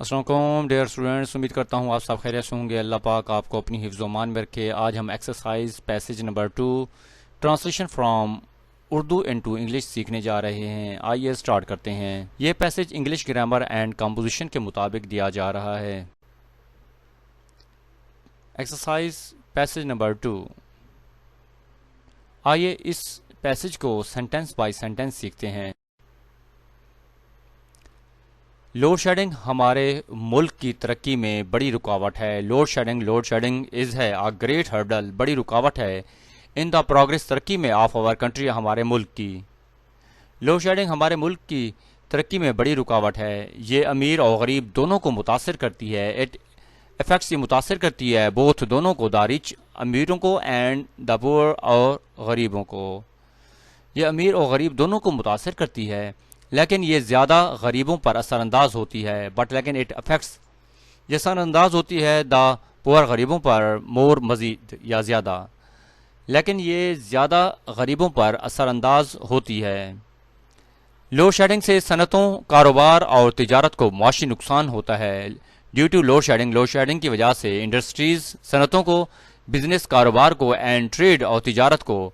السلام علیکم dear students, امید کرتا ہوں آپ سب خیریت سے ہوں گے۔ اللہ پاک آپ کو اپنی حفظ و امان میں رکھے۔ آج ہم exercise passage number 2 translation from Urdu into English سیکھنے جا رہے ہیں۔ آئیے سٹارٹ کرتے ہیں۔ یہ passage English grammar and composition کے مطابق دیا جا رہا ہے۔ Exercise passage number 2۔ آئیے اس پیسج کو سینٹنس بائی سینٹنس سیکھتے ہیں۔ لوڈ شیڈنگ ہمارے ملک کی ترقی میں بڑی رکاوٹ ہے۔ لوڈ شیڈنگ از ہے آ گریٹ ہرڈل، بڑی رکاوٹ ہے ان دا پروگرس، ترقی میں، آف آور کنٹری، ہمارے ملک کی۔ لوڈ شیڈنگ ہمارے ملک کی ترقی میں بڑی رکاوٹ ہے۔ یہ امیر اور غریب دونوں کو متاثر کرتی ہے۔ اٹ افیکٹس، یہ متاثر کرتی ہے بوتھ، دونوں کو، دا رچ، امیروں کو، اینڈ دا پور، اور غریبوں کو۔ یہ امیر اور غریب دونوں کو متاثر کرتی ہے، لیکن یہ زیادہ غریبوں پر اثر انداز ہوتی ہے۔ لیکن اٹ افیکٹس، یہ اثر انداز ہوتی ہے دا پور، غریبوں پر، مور، مزید یا زیادہ، لیکن یہ زیادہ غریبوں پر اثر انداز ہوتی ہے۔ لوڈ شیڈنگ سے صنعتوں، کاروبار اور تجارت کو معاشی نقصان ہوتا ہے۔ ڈیو ٹو لوڈ شیڈنگ کی وجہ سے انڈسٹریز، صنعتوں کو، بزنس، کاروبار کو، اینڈ ٹریڈ، اور تجارت کو،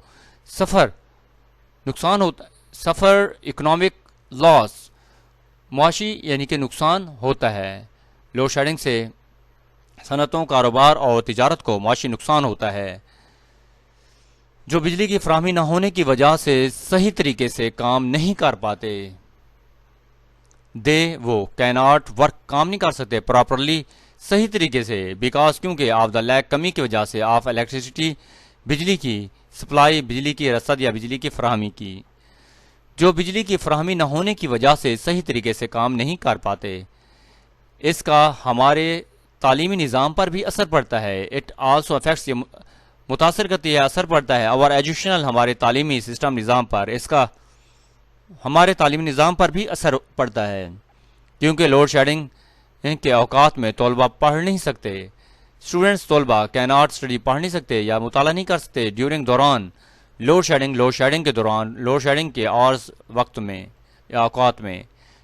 نقصان ہوتا، اکنامک لاس، معاشی یعنی کہ نقصان ہوتا ہے۔ لوڈ شیڈنگ سے صنعتوں، کاروبار اور تجارت کو معاشی نقصان ہوتا ہے۔ جو بجلی کی فراہمی نہ ہونے کی وجہ سے صحیح طریقے سے کام نہیں کر پاتے، وہ کیناٹ ورک، کام نہیں کر سکتے پراپرلی، صحیح طریقے سے، بیکاز، کیونکہ، آف دا لیک، کمی کی وجہ سے، آف الیکٹریسٹی، بجلی کی، سپلائی، بجلی کی رسد یا بجلی کی فراہمی کی۔ جو بجلی کی فراہمی نہ ہونے کی وجہ سے صحیح طریقے سے کام نہیں کر پاتے، اس کا ہمارے تعلیمی نظام پر بھی اثر پڑتا ہے۔ اٹ آلسو افیکٹس، یہ متاثر کرتی ہے، اثر پڑتا ہے، اور ایجوکیشنل، ہمارے تعلیمی سسٹم، نظام پر، اس کا ہمارے تعلیمی نظام پر بھی اثر پڑتا ہے، کیونکہ لوڈ شیڈنگ کے اوقات میں طلبہ پڑھ نہیں سکتے۔ اسٹوڈنٹس، طلبہ کیناٹ اسٹڈی، پڑھ نہیں سکتے یا مطالعہ نہیں کر سکتے ڈیورنگ، دوران، لوڈ شیڈنگ کے دوران، لوڈ شیڈنگ کے آورز، وقت میں یا اوقات میں،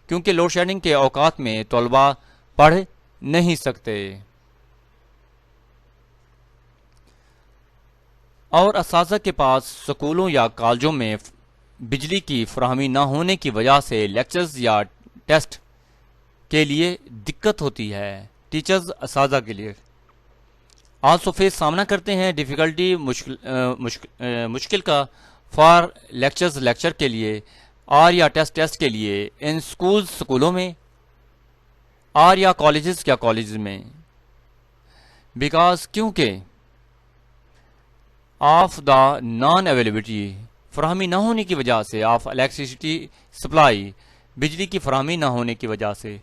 کیونکہ لوڈ شیڈنگ کے اوقات میں طلبہ پڑھ نہیں سکتے۔ اور اساتذہ کے پاس سکولوں یا کالجوں میں بجلی کی فراہمی نہ ہونے کی وجہ سے لیکچرز یا ٹیسٹ کے لیے دقت ہوتی ہے۔ ٹیچرز، اساتذہ کے لیے آلسو فیس، سامنا کرتے ہیں، ڈیفیکلٹی، مشکل کا، فار لیکچر کے لیے، آر یا ٹیسٹ کے لیے، ان سکولوں میں، آر یا کالجز میں، بیکاز، کیونکہ، آف دا نان اویلیبلٹی، فراہمی نہ ہونے کی وجہ سے، آف الیکٹریسٹی سپلائی، بجلی کی فراہمی نہ ہونے کی وجہ سے،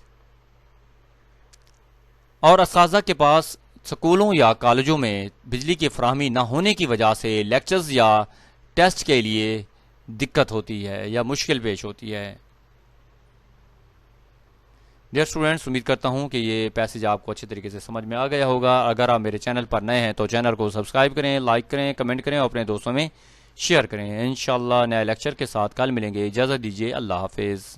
اور اساتذہ کے پاس سکولوں یا کالجوں میں بجلی کی فراہمی نہ ہونے کی وجہ سے لیکچرز یا ٹیسٹ کے لیے دقت ہوتی ہے یا مشکل پیش ہوتی ہے۔ ڈیئر اسٹوڈنٹس، امید کرتا ہوں کہ یہ پیسج آپ کو اچھے طریقے سے سمجھ میں آ گیا ہوگا۔ اگر آپ میرے چینل پر نئے ہیں تو چینل کو سبسکرائب کریں، لائک کریں، کمنٹ کریں، اور اپنے دوستوں میں شیئر کریں۔ انشاءاللہ نئے لیکچر کے ساتھ کل ملیں گے۔ اجازت دیجیے، اللہ حافظ۔